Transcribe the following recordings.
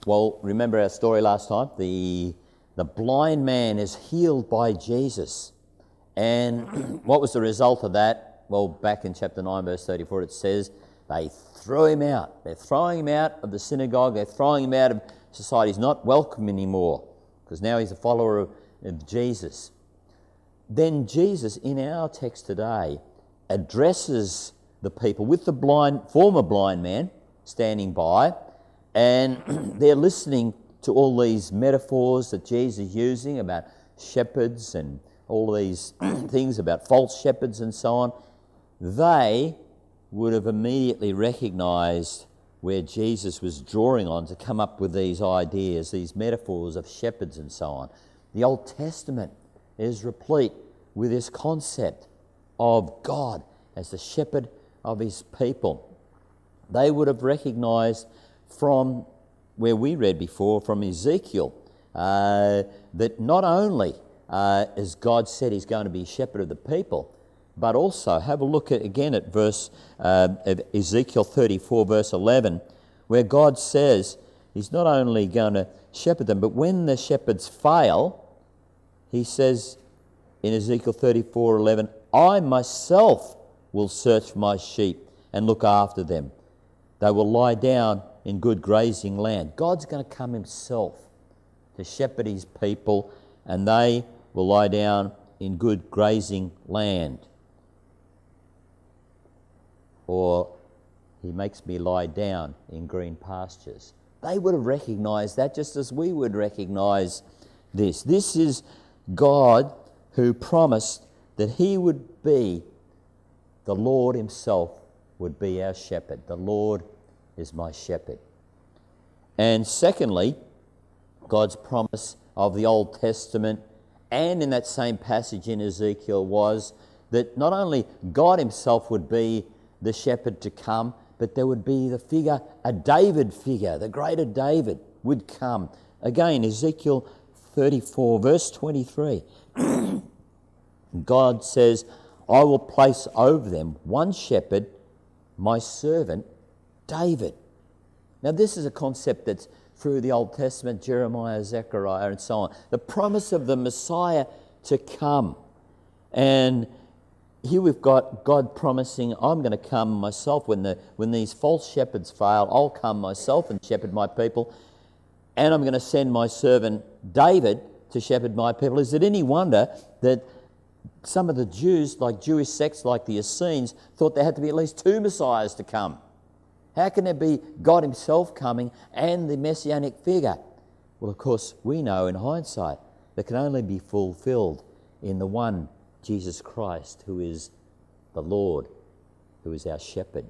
Well, remember our story last time? The blind man is healed by Jesus. And what was the result of that? Well, back in chapter 9, verse 34, it says they threw him out. They're throwing him out of the synagogue. They're throwing him out of society. He's not welcome anymore because now he's a follower of Jesus. Then Jesus, in our text today, addresses the people with the former blind man standing by, and they're listening to all these metaphors that Jesus is using about shepherds and all these things about false shepherds and so on. They would have immediately recognised where Jesus was drawing on to come up with these ideas, these metaphors of shepherds and so on. The Old Testament is replete with this concept of God as the shepherd of his people. They would have recognised from where we read before, from Ezekiel, that not only as God said he's going to be shepherd of the people, but also have a look again at verse Ezekiel 34, verse 11, where God says he's not only going to shepherd them, but when the shepherds fail, he says in Ezekiel 34:11, I myself will search my sheep and look after them. They will lie down in good grazing land. God's going to come himself to shepherd his people, and they will lie down in good grazing land. Or he makes me lie down in green pastures. They would have recognised that just as we would recognise this. This is God who promised that he would be, the Lord himself would be our shepherd. The Lord is my shepherd. And secondly, God's promise of the Old Testament and in that same passage in Ezekiel was that not only God himself would be the shepherd to come, but there would be the figure, a David figure, the greater David would come. Again, Ezekiel 34, verse 23. God says, I will place over them one shepherd, my servant David. Now this is a concept that's through the Old Testament, Jeremiah, Zechariah and so on. The promise of the Messiah to come. And here we've got God promising, I'm going to come myself when these false shepherds fail, I'll come myself and shepherd my people, and I'm going to send my servant David to shepherd my people. Is it any wonder that some of the Jews, like Jewish sects like the Essenes, thought there had to be at least two Messiahs to come? How can there be God himself coming and the messianic figure? Well, of course, we know in hindsight that can only be fulfilled in the one Jesus Christ, who is the Lord, who is our shepherd.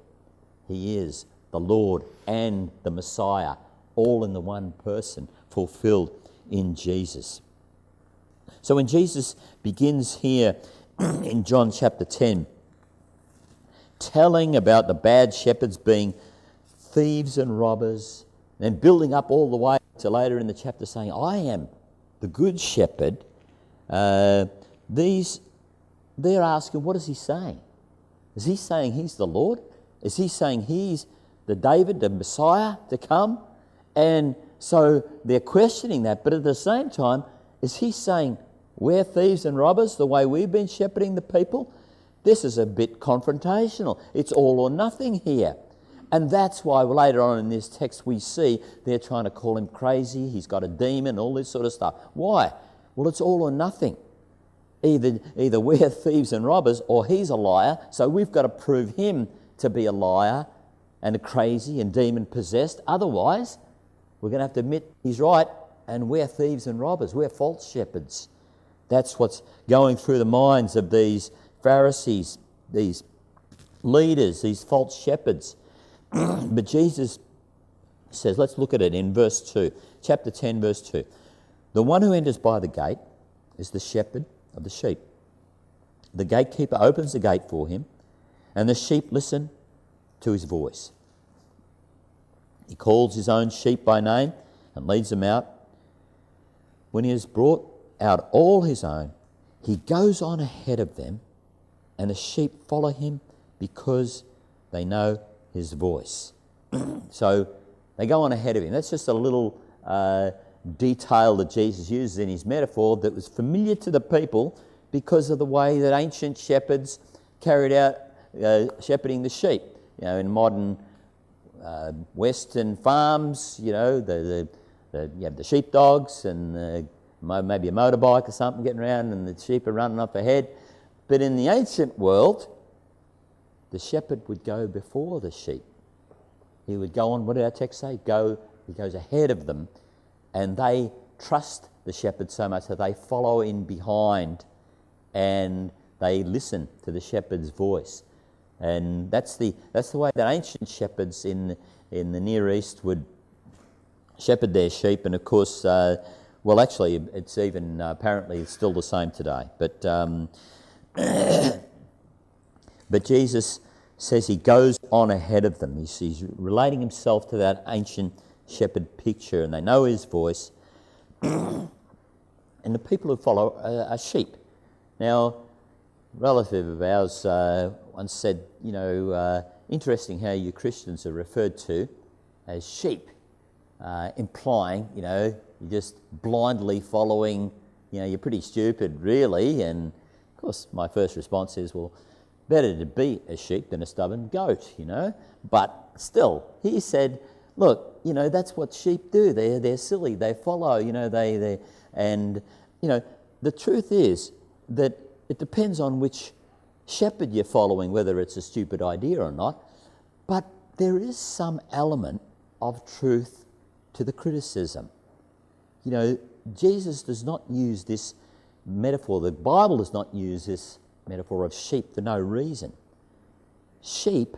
He is the Lord and the Messiah, all in the one person, fulfilled in Jesus. So when Jesus begins here in John chapter 10, telling about the bad shepherds being thieves and robbers, and building up all the way to later in the chapter saying, I am the good shepherd, they're asking, what is he saying? Is he saying he's the Lord? Is he saying he's the David, the Messiah to come? And so they're questioning that, but at the same time, is he saying we're thieves and robbers the way we've been shepherding the people? This is a bit confrontational. It's all or nothing here. And that's why later on in this text we see they're trying to call him crazy, he's got a demon, all this sort of stuff. Why? Well, it's all or nothing. Either we're thieves and robbers or he's a liar, so we've got to prove him to be a liar and a crazy and demon-possessed. Otherwise, we're going to have to admit he's right and we're thieves and robbers. We're false shepherds. That's what's going through the minds of these Pharisees, these leaders, these false shepherds. But Jesus says, let's look at it in verse 2, chapter 10, verse 2. The one who enters by the gate is the shepherd of the sheep. The gatekeeper opens the gate for him, and the sheep listen to his voice. He calls his own sheep by name and leads them out. When he has brought out all his own, he goes on ahead of them, and the sheep follow him because they know his voice. So they go on ahead of him. That's just a little detail that Jesus uses in his metaphor that was familiar to the people because of the way that ancient shepherds carried out shepherding the sheep. You know, in modern Western farms, you know, you have the sheepdogs and maybe a motorbike or something getting around and the sheep are running up ahead. But in the ancient world, the shepherd would go before the sheep. He would go on, what did our text say? He goes ahead of them, and they trust the shepherd so much that they follow in behind and they listen to the shepherd's voice. And that's the way that ancient shepherds in the Near East would shepherd their sheep. And of course, well, actually, it's even apparently still the same today. But Jesus says he goes on ahead of them. He's relating himself to that ancient shepherd picture, and they know his voice. And the people who follow are sheep. Now, a relative of ours once said, you know, interesting how you Christians are referred to as sheep, implying, you know, you're just blindly following, you know, you're pretty stupid, really. And of course, my first response is, well, better to be a sheep than a stubborn goat, you know. But still, he said, look, you know, that's what sheep do. They're silly. They follow, you know, and, you know, the truth is that it depends on which shepherd you're following, whether it's a stupid idea or not. But there is some element of truth to the criticism. You know, Jesus does not use this metaphor. The Bible does not use this metaphor of sheep for no reason. Sheep,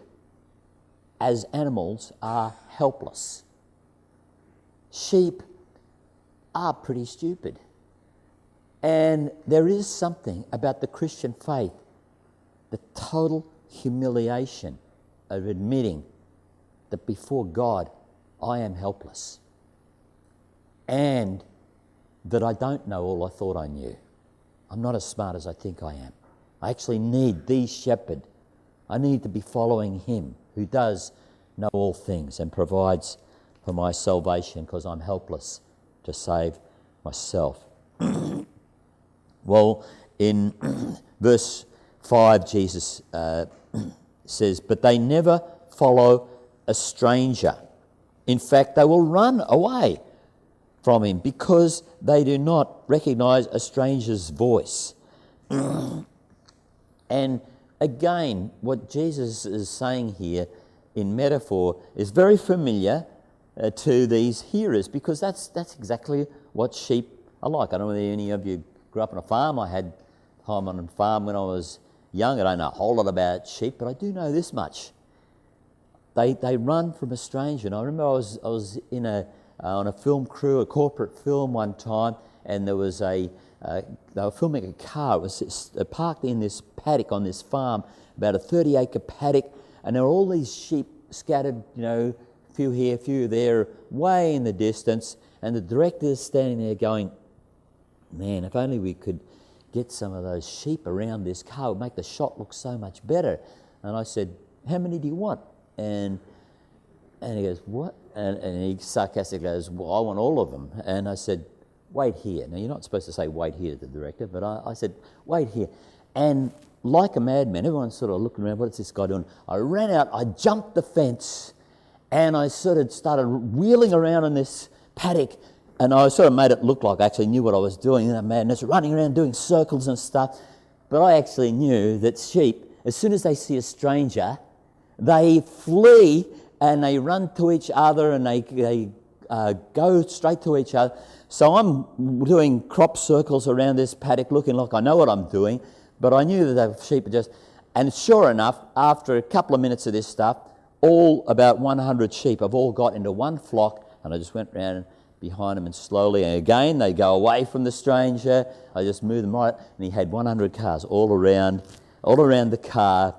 as animals, are helpless. Sheep are pretty stupid. And there is something about the Christian faith, the total humiliation of admitting that before God, I am helpless. And that I don't know all I thought I knew. I'm not as smart as I think I am. I actually need the shepherd. I need to be following him who does know all things and provides for my salvation because I'm helpless to save myself. Well, in verse 5, Jesus says, but they never follow a stranger. In fact, they will run away from him because they do not recognize a stranger's voice. And again, what Jesus is saying here in metaphor is very familiar to these hearers because that's exactly what sheep are like. I don't know whether any of you grew up on a farm. I had time on a farm when I was young. I don't know a whole lot about sheep, but I do know this much. They run from a stranger. And I remember I was in on a film crew, a corporate film one time, and there was they were filming a car. It was parked in this paddock on this farm, about a 30-acre paddock, and there were all these sheep scattered, you know, a few here, a few there, way in the distance, and the director's standing there going, man, if only we could get some of those sheep around this car, it would make the shot look so much better. And I said, how many do you want? And he goes, what? And he sarcastically goes, well, I want all of them. And I said, wait here. Now, you're not supposed to say wait here to the director, but I said, wait here. And like a madman, everyone's sort of looking around, what's this guy doing? I ran out, I jumped the fence, and I sort of started wheeling around in this paddock, and I sort of made it look like I actually knew what I was doing, you know, madness, running around doing circles and stuff. But I actually knew that sheep, as soon as they see a stranger, they flee and they run to each other and they go straight to each other. So I'm doing crop circles around this paddock looking like I know what I'm doing, but I knew that the sheep are just... And sure enough, after a couple of minutes of this stuff, all about 100 sheep have all got into one flock, and I just went round behind them and slowly, and again, they go away from the stranger. I just moved them right, and he had 100 cars all around the car.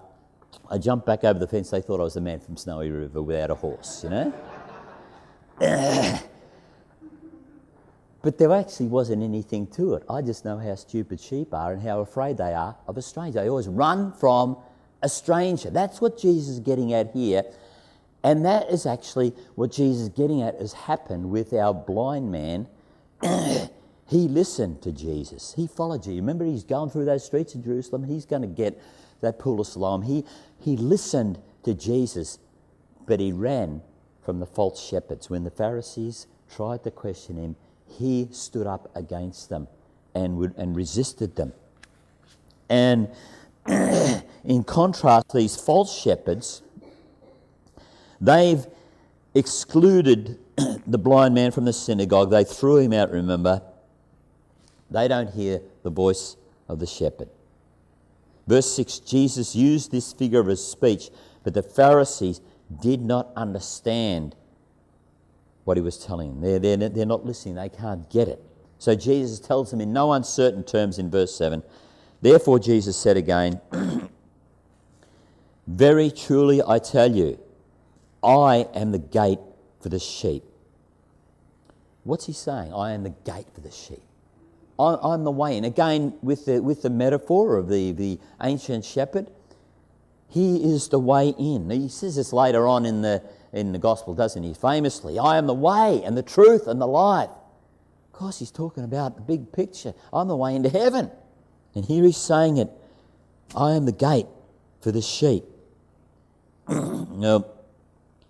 I jumped back over the fence. They thought I was the man from Snowy River without a horse, you know. But there actually wasn't anything to it. I just know how stupid sheep are and how afraid they are of a stranger. They always run from a stranger. That's what Jesus is getting at here. And that is actually what Jesus is getting at has happened with our blind man. He listened to Jesus. He followed you. Remember, he's going through those streets of Jerusalem. He's going to get that pool of Siloam. He listened to Jesus, but he ran from the false shepherds. When the Pharisees tried to question him, he stood up against them and resisted them. And in contrast, these false shepherds, they've excluded the blind man from the synagogue. They threw him out, remember. They don't hear the voice of the shepherd. Verse 6, Jesus used this figure of his speech, but the Pharisees did not understand what he was telling them. They're not listening. They can't get it. So Jesus tells them in no uncertain terms in verse 7, therefore Jesus said again, very truly I tell you, I am the gate for the sheep. What's he saying? I am the gate for the sheep. I'm the way in. Again, with the metaphor of the ancient shepherd, he is the way in. He says this later on in the gospel, doesn't he? Famously, I am the way and the truth and the life. Of course, he's talking about the big picture. I'm the way into heaven. And here he's saying it. I am the gate for the sheep. Now,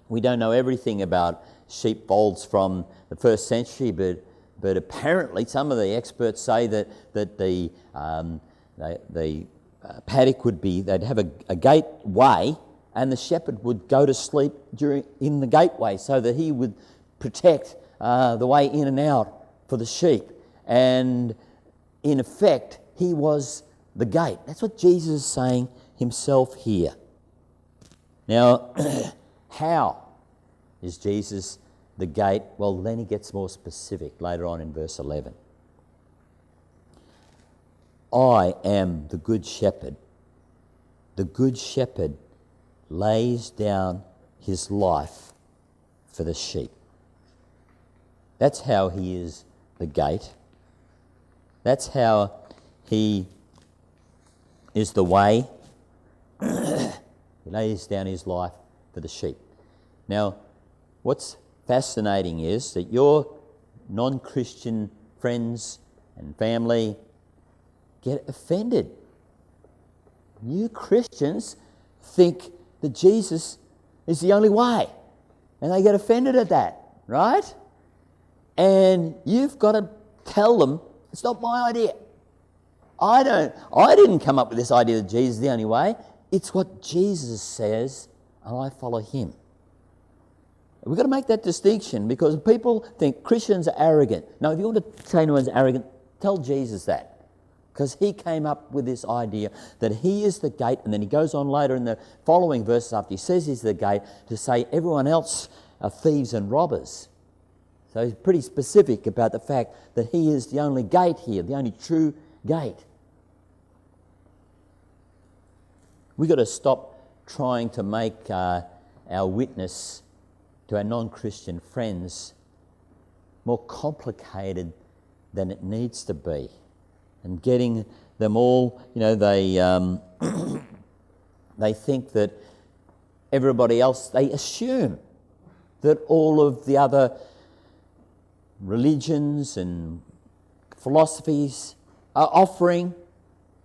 we don't know everything about sheepfolds from the first century, but apparently some of the experts say that the paddock would be, they'd have a gateway and the shepherd would go to sleep in the gateway so that he would protect the way in and out for the sheep. And in effect, he was the gate. That's what Jesus is saying himself here. Now, how is Jesus the gate? Well, then he gets more specific later on in verse 11. I am the good shepherd. The good shepherd lays down his life for the sheep. That's how he is the gate. That's how he is the way. He lays down his life for the sheep. Now, what's fascinating is that your non-Christian friends and family get offended. You Christians think that Jesus is the only way, and they get offended at that, right? And you've got to tell them, it's not my idea. I didn't come up with this idea that Jesus is the only way. It's what Jesus says, and I follow him. We've got to make that distinction because people think Christians are arrogant. Now, if you want to say anyone's arrogant, tell Jesus that. Because he came up with this idea that he is the gate, and then he goes on later in the following verses after he says he's the gate to say everyone else are thieves and robbers. So he's pretty specific about the fact that he is the only gate here, the only true gate. We've got to stop trying to make our witness to our non-Christian friends more complicated than it needs to be. And getting them all, they think that everybody else, they assume that all of the other religions and philosophies are offering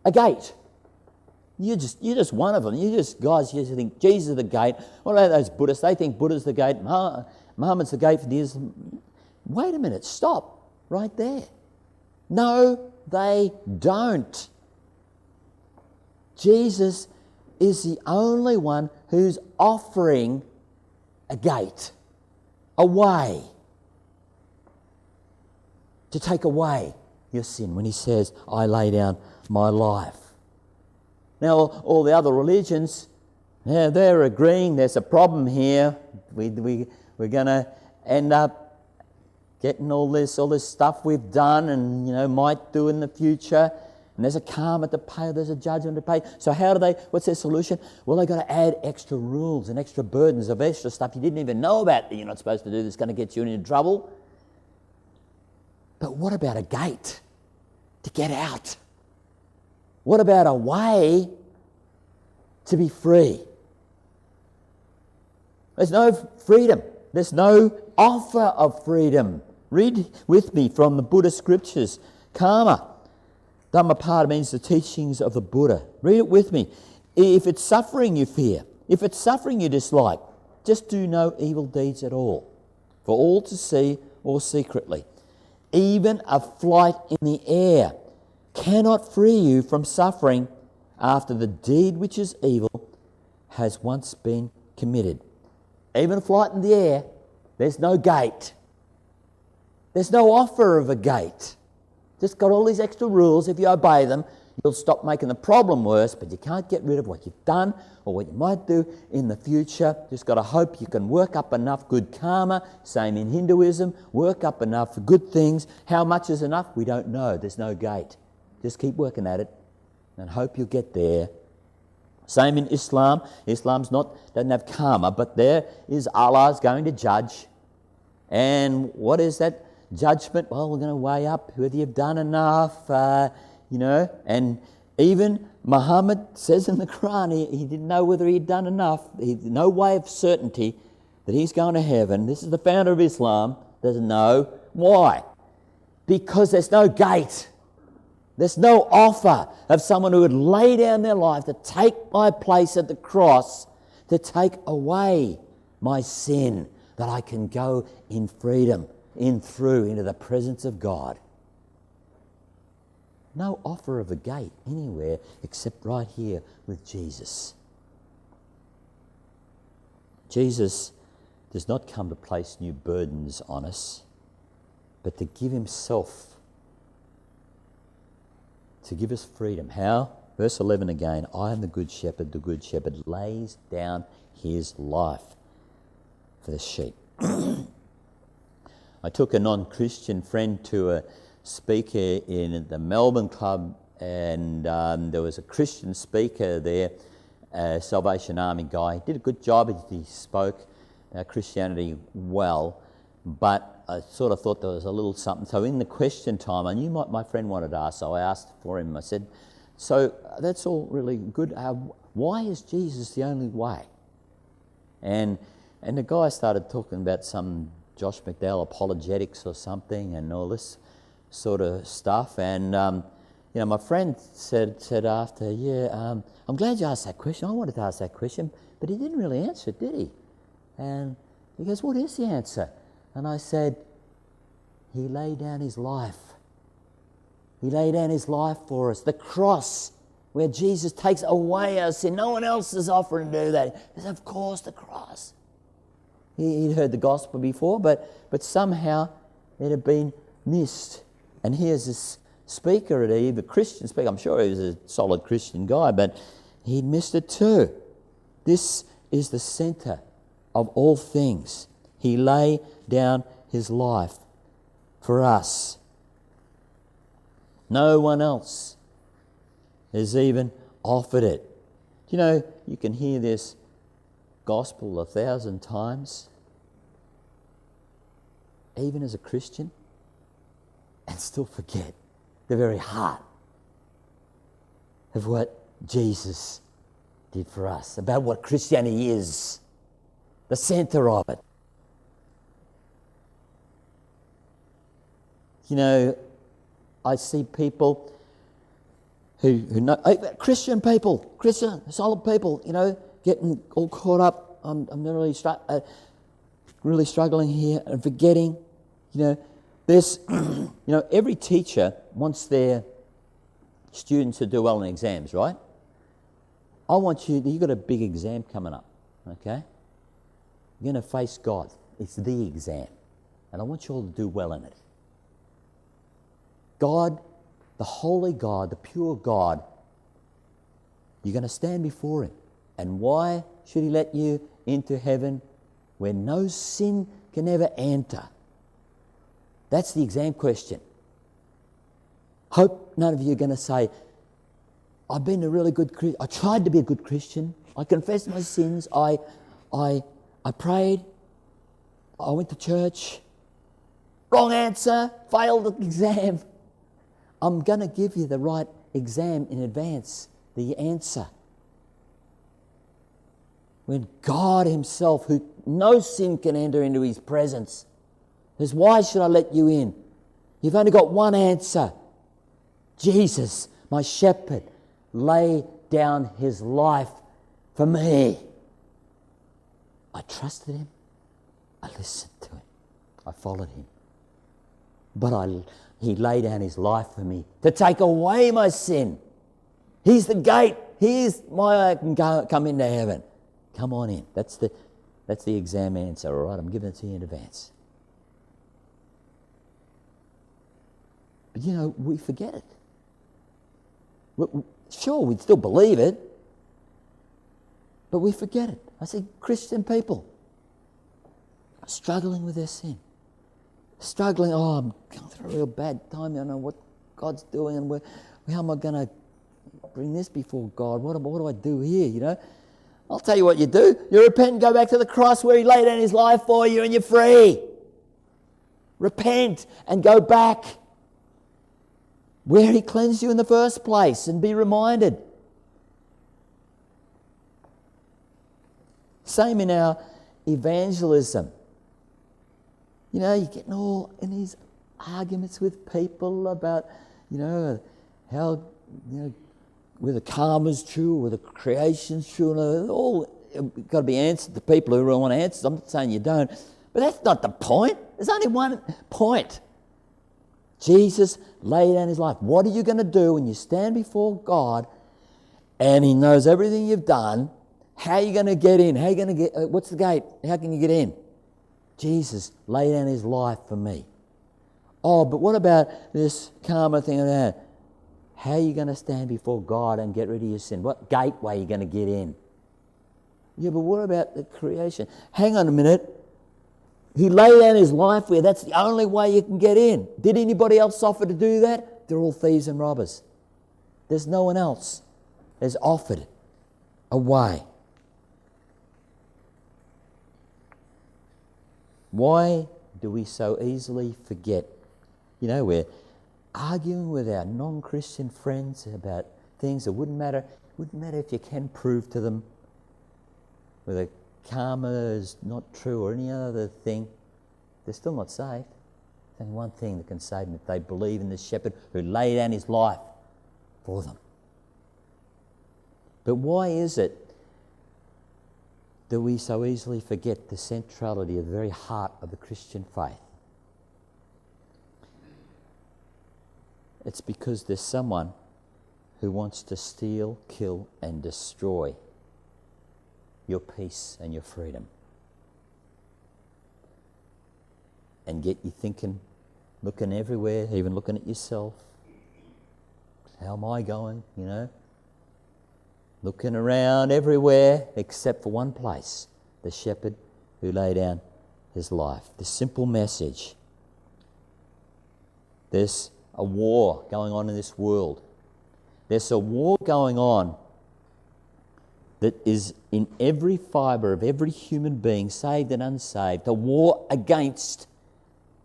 a gate. You're just one of them. You think Jesus is the gate. What about those Buddhists? They think Buddha's the gate. Muhammad's the gate for the Islam. Wait a minute. Stop right there. No, they don't. Jesus is the only one who's offering a gate, a way to take away your sin when he says, I lay down my life. Now, all the other religions, they're agreeing there's a problem here. We're going to end up getting all this stuff we've done and, might do in the future. And there's a karma to pay, there's a judgment to pay. So what's their solution? Well, they've got to add extra rules and extra burdens of extra stuff you didn't even know about that you're not supposed to do that's going to get you into trouble. But what about a gate to get out? What about a way to be free? There's no freedom. There's no offer of freedom. Read with me from the Buddha scriptures. Karma. Dhammapada means the teachings of the Buddha. Read it with me. If it's suffering you fear, if it's suffering you dislike, just do no evil deeds at all, for all to see or secretly. Even a flight in the air cannot free you from suffering after the deed which is evil has once been committed. Even a flight in the air, there's no gate. There's no offer of a gate. Just got all these extra rules. If you obey them, you'll stop making the problem worse, but you can't get rid of what you've done or what you might do in the future. Just got to hope you can work up enough good karma. Same in Hinduism. Work up enough good things. How much is enough? We don't know. There's no gate. Just keep working at it and hope you'll get there. Same in Islam. Islam's doesn't have karma, but there is Allah's going to judge. And what is that judgment? Well, we're going to weigh up whether you've done enough, and even Muhammad says in the Quran he didn't know whether he'd done enough. No way of certainty that he's going to heaven. This is the founder of Islam, doesn't know. Why? Because there's no gate. There's no offer of someone who would lay down their life to take my place at the cross, to take away my sin, that I can go in freedom, into the presence of God. No offer of a gate anywhere except right here with Jesus. Jesus does not come to place new burdens on us, but to give himself, to give us freedom. How? Verse 11 again, I am the good shepherd lays down his life for the sheep. I took a non-Christian friend to a speaker in the Melbourne Club, and there was a Christian speaker there, a Salvation Army guy. He did a good job. He spoke Christianity well, but I sort of thought there was a little something. So in the question time, I knew my friend wanted to ask, so I asked for him. I said, so that's all really good. Why is Jesus the only way? And the guy started talking about some Josh McDowell apologetics or something and all this sort of stuff. And, my friend said after, I'm glad you asked that question. I wanted to ask that question, but he didn't really answer it, did he? And he goes, what is the answer? And I said, he laid down his life. He laid down his life for us. The cross, where Jesus takes away our sin. No one else is offering to do that. It's of course the cross. He'd heard the gospel before, but somehow it had been missed. And here's this speaker, a Christian speaker. I'm sure he was a solid Christian guy, but he'd missed it too. This is the centre of all things. He laid down his life for us. No one else has even offered it. You can hear this gospel 1,000 times, even as a Christian, and still forget the very heart of what Jesus did for us, about what Christianity is, the centre of it. I see people who know, Christian people, solid people, getting all caught up. I'm really struggling here and forgetting. There's, every teacher wants their students to do well in exams, right? I want you've got a big exam coming up, okay? You're going to face God. It's the exam. And I want you all to do well in it. God, the holy God, the pure God, you're going to stand before him. And why should he let you into heaven where no sin can ever enter? That's the exam question. Hope none of you are going to say, I've been a really good Christian. I tried to be a good Christian. I confessed my sins. I prayed. I went to church. Wrong answer. Failed the exam. I'm going to give you the right exam in advance, the answer. when God himself, who no sin can enter into his presence, says, why should I let you in? You've only got one answer. Jesus, my shepherd, lay down his life for me. I trusted him. I listened to him. I followed him. But he laid down his life for me to take away my sin. He's the gate. He's my I can come into heaven. Come on in. That's the exam answer, all right? I'm giving it to you in advance. But we forget it. Sure, we'd still believe it, but we forget it. I see Christian people struggling with their sin. Struggling, I'm going through a real bad time. I don't know what God's doing and how am I going to bring this before God? What do I do here, I'll tell you what you do. You repent and go back to the cross where he laid down his life for you and you're free. Repent and go back where he cleansed you in the first place and be reminded. Same in our evangelism. You're getting all in these arguments with people about, how, whether karma's true, whether creation's true, and all got to be answered to people who want answers. I'm not saying you don't, but that's not the point. There's only one point. Jesus laid down his life. What are you going to do when you stand before God and he knows everything you've done? How are you going to get in? How are you going to get? What's the gate? How can you get in? Jesus laid down his life for me. Oh, but what about this karma thing? How are you going to stand before God and get rid of your sin? What gateway are you going to get in? Yeah, but what about the creation? Hang on a minute. He laid down his life for you. That's the only way you can get in. Did anybody else offer to do that? They're all thieves and robbers. There's no one else has offered a way. Why do we so easily forget? We're arguing with our non-Christian friends about things that wouldn't matter. It wouldn't matter if you can prove to them whether karma is not true or any other thing. They're still not saved. There's only one thing that can save them: if they believe in the shepherd who laid down his life for them. But why is it that we so easily forget the centrality of the very heart of the Christian faith? It's because there's someone who wants to steal, kill, and destroy your peace and your freedom. And get you thinking, looking everywhere, even looking at yourself. How am I going, Looking around everywhere except for one place, the shepherd who laid down his life. The simple message. There's a war going on in this world. There's a war going on that is in every fibre of every human being, saved and unsaved. A war against,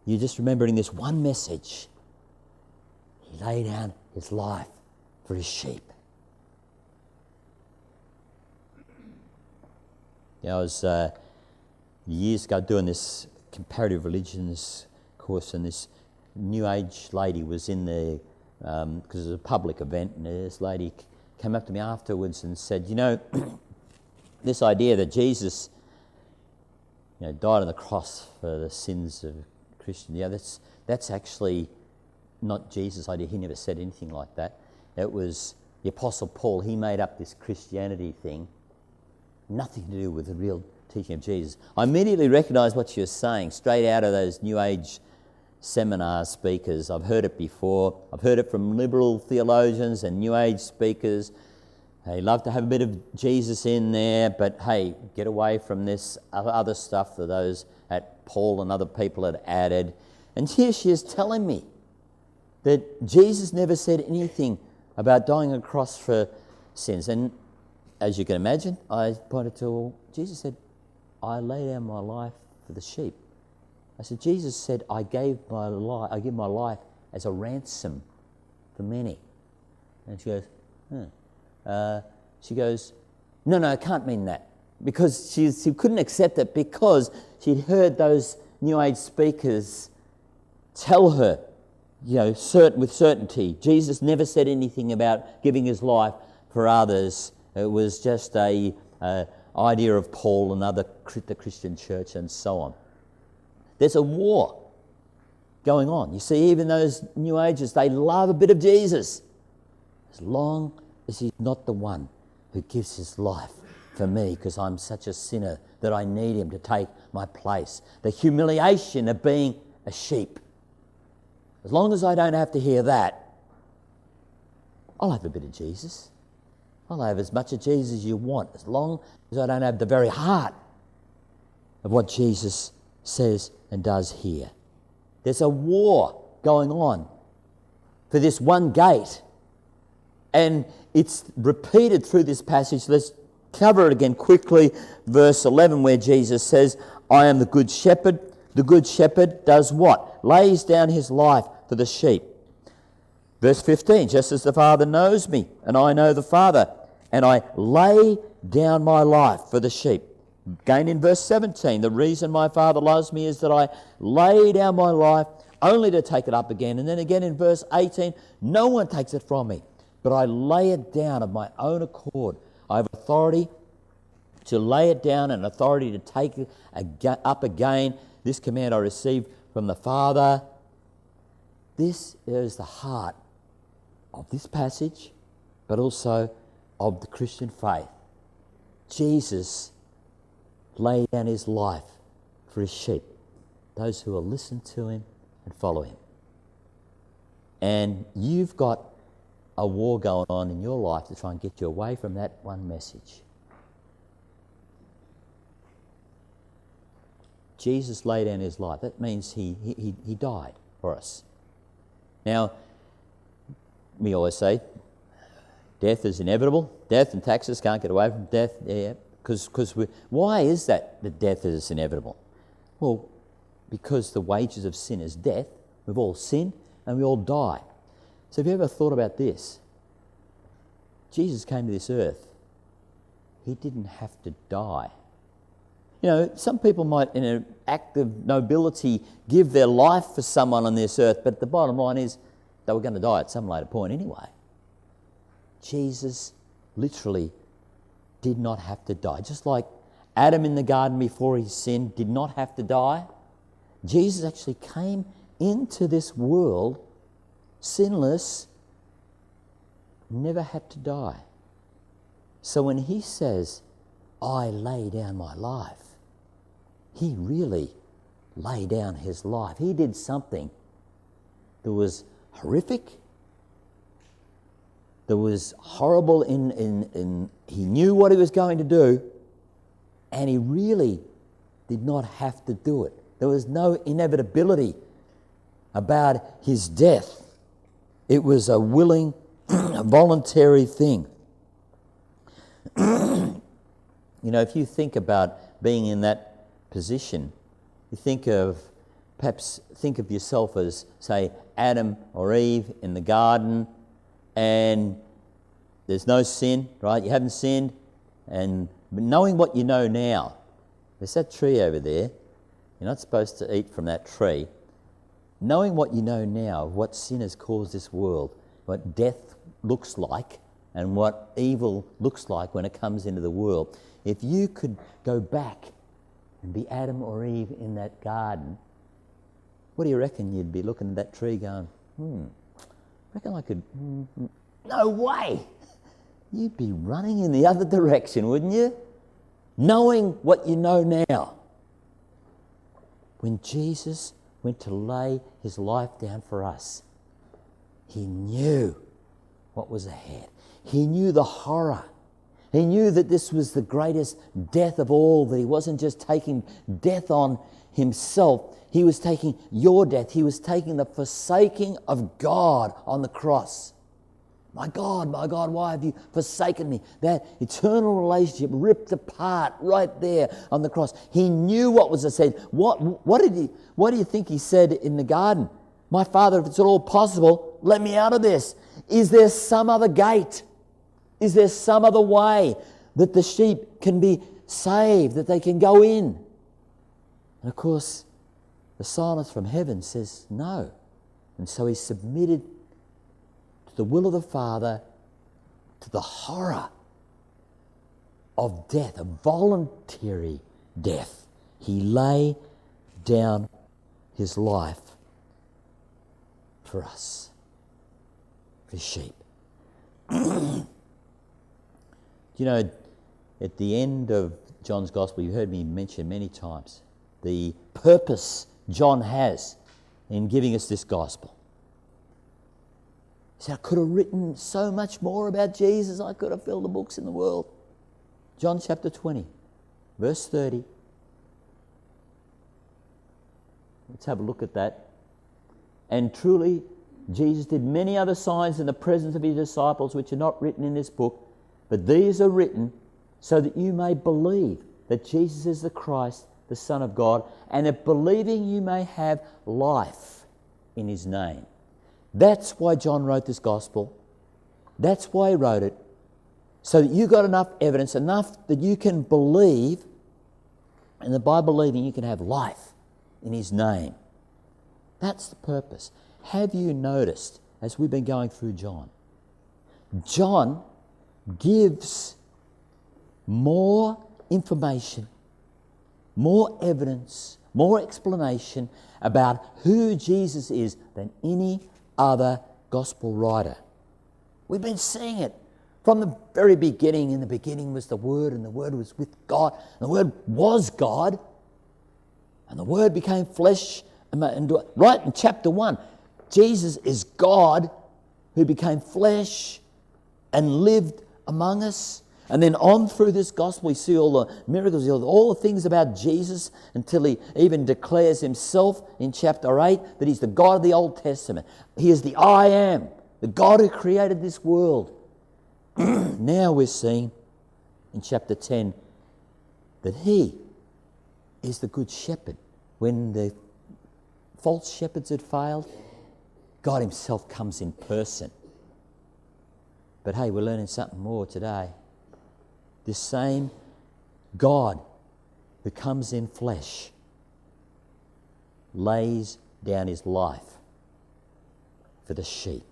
you're just remembering this one message. He laid down his life for his sheep. I was years ago doing this comparative religions course, and this New Age lady was in there because it was a public event, and this lady came up to me afterwards and said, this idea that Jesus died on the cross for the sins of Christians, that's actually not Jesus' idea. He never said anything like that. It was the Apostle Paul. He made up this Christianity thing. Nothing to do with the real teaching of Jesus. I immediately recognised what she was saying straight out of those New Age seminar speakers. I've heard it before. I've heard it from liberal theologians and New Age speakers. They love to have a bit of Jesus in there, but hey, get away from this other stuff that those at Paul and other people had added. And here she is telling me that Jesus never said anything about dying on a cross for sins. And as you can imagine, I pointed to, Jesus said, I lay down my life for the sheep. I said, Jesus said, I give my life as a ransom for many. And she goes, no, it can't mean that. because she couldn't accept it because she'd heard those New Age speakers tell her, with certainty, Jesus never said anything about giving his life for others. It was just a idea of Paul and the Christian church and so on. There's a war going on. You see, even those New Agers, they love a bit of Jesus, as long as he's not the one who gives his life for me because I'm such a sinner that I need him to take my place. The humiliation of being a sheep. As long as I don't have to hear that, I'll have a bit of Jesus. I'll have as much of Jesus as you want, as long as I don't have the very heart of what Jesus says and does here. There's a war going on for this one gate. And it's repeated through this passage. Let's cover it again quickly. Verse 11 where Jesus says, I am the good shepherd. The good shepherd does what? Lays down his life for the sheep. Verse 15, just as the Father knows me and I know the Father, and I lay down my life for the sheep. Again in verse 17, the reason my Father loves me is that I lay down my life only to take it up again. And then again in verse 18, no one takes it from me, but I lay it down of my own accord. I have authority to lay it down and authority to take it up again. This command I received from the Father. This is the heart of this passage, but also of the Christian faith. Jesus laid down his life for his sheep, those who will listen to him and follow him. And you've got a war going on in your life to try and get you away from that one message. Jesus laid down his life. That means he died for us. Now, we always say, death is inevitable. Death and taxes can't get away from death. Yeah, because why is that death is inevitable? Well, because the wages of sin is death. We've all sinned and we all die. So have you ever thought about this? Jesus came to this earth. He didn't have to die. Some people might, in an act of nobility, give their life for someone on this earth, but the bottom line is they were going to die at some later point anyway. Jesus literally did not have to die. Just like Adam in the garden before he sinned did not have to die, Jesus actually came into this world sinless, never had to die. So when he says, I lay down my life, he really laid down his life. He did something that was horrific, that was horrible in he knew what he was going to do, and he really did not have to do it. There was no inevitability about his death. It was a willing, voluntary thing. If you think about being in that position, you think of yourself as, say, Adam or Eve in the garden, and there's no sin, right? You haven't sinned, and knowing what you know now, there's that tree over there. You're not supposed to eat from that tree. Knowing what you know now, what sin has caused this world, what death looks like, and what evil looks like when it comes into the world, if you could go back and be Adam or Eve in that garden, what do you reckon? You'd be looking at that tree going, reckon I could, no way. You'd be running in the other direction, wouldn't you? Knowing what you know now. When Jesus went to lay his life down for us, he knew what was ahead. He knew the horror. He knew that this was the greatest death of all, that he wasn't just taking death on himself, he was taking your death. He was taking the forsaking of God on the cross. My God, why have you forsaken me? That eternal relationship ripped apart right there on the cross. He knew what was said. What do you think he said in the garden? My Father, if it's at all possible, let me out of this. Is there some other gate? Is there some other way that the sheep can be saved, that they can go in. And of course, the silence from heaven says no. And so he submitted to the will of the Father, to the horror of death, a voluntary death. He lay down his life for us, for sheep. You know, at the end of John's Gospel, you heard me mention many times the purpose John has in giving us this Gospel. He said, I could have written so much more about Jesus. I could have filled the books in the world. John chapter 20, verse 30. Let's have a look at that. And truly, Jesus did many other signs in the presence of his disciples, which are not written in this book, but these are written so that you may believe that Jesus is the Christ, the Son of God, and that believing you may have life in his name. That's why John wrote this Gospel. That's why he wrote it, so that you got enough evidence, enough that you can believe, and that by believing you can have life in his name. That's the purpose. Have you noticed, as we've been going through John, John gives more information, more evidence, more explanation about who Jesus is than any other gospel writer. We've been seeing it from the very beginning. In the beginning was the Word, and the Word was with God, and the Word was God, and the Word became flesh. And right in chapter 1, Jesus is God who became flesh and lived among us. And then on through this gospel, we see all the miracles, all the things about Jesus, until he even declares himself in chapter 8 that he's the God of the Old Testament. He is the I Am, the God who created this world. Now we're seeing in chapter 10 that he is the good shepherd. When the false shepherds had failed, God himself comes in person. But hey, we're learning something more today. This same God who comes in flesh lays down his life for the sheep.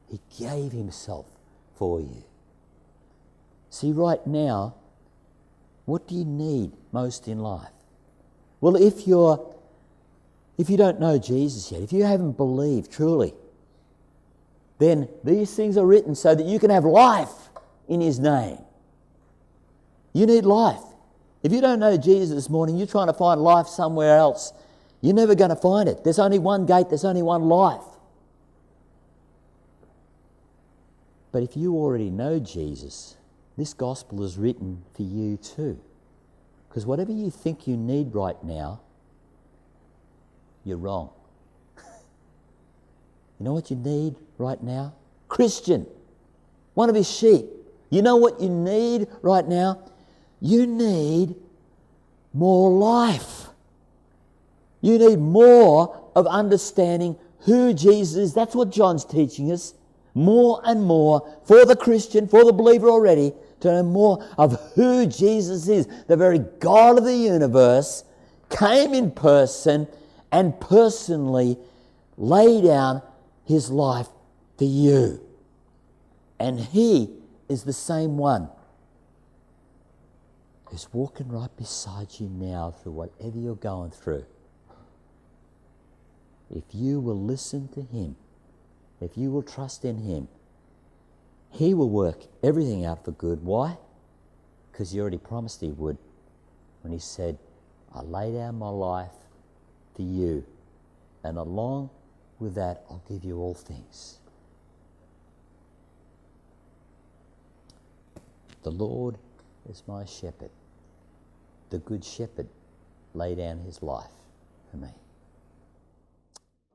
He gave himself for you. See, right now, what do you need most in life? Well, if you don't know Jesus yet, if you haven't believed truly, then these things are written so that you can have life in his name. You need life. If you don't know Jesus this morning, you're trying to find life somewhere else. You're never going to find it. There's only one gate, there's only one life. But if you already know Jesus, this gospel is written for you too. Because whatever you think you need right now, you're wrong. You know what you need right now? Christian, one of his sheep. You know what you need right now? You need more life. You need more of understanding who Jesus is. That's what John's teaching us. More and more for the Christian, for the believer already, to know more of who Jesus is. The very God of the universe came in person and personally lay down his life for you. And he is the same one who's walking right beside you now through whatever you're going through. If you will listen to him, if you will trust in him, he will work everything out for good. Why? Because he already promised he would when he said, I lay down my life for you, and along with that I'll give you all things. The Lord is my shepherd. The good shepherd lay down his life for me.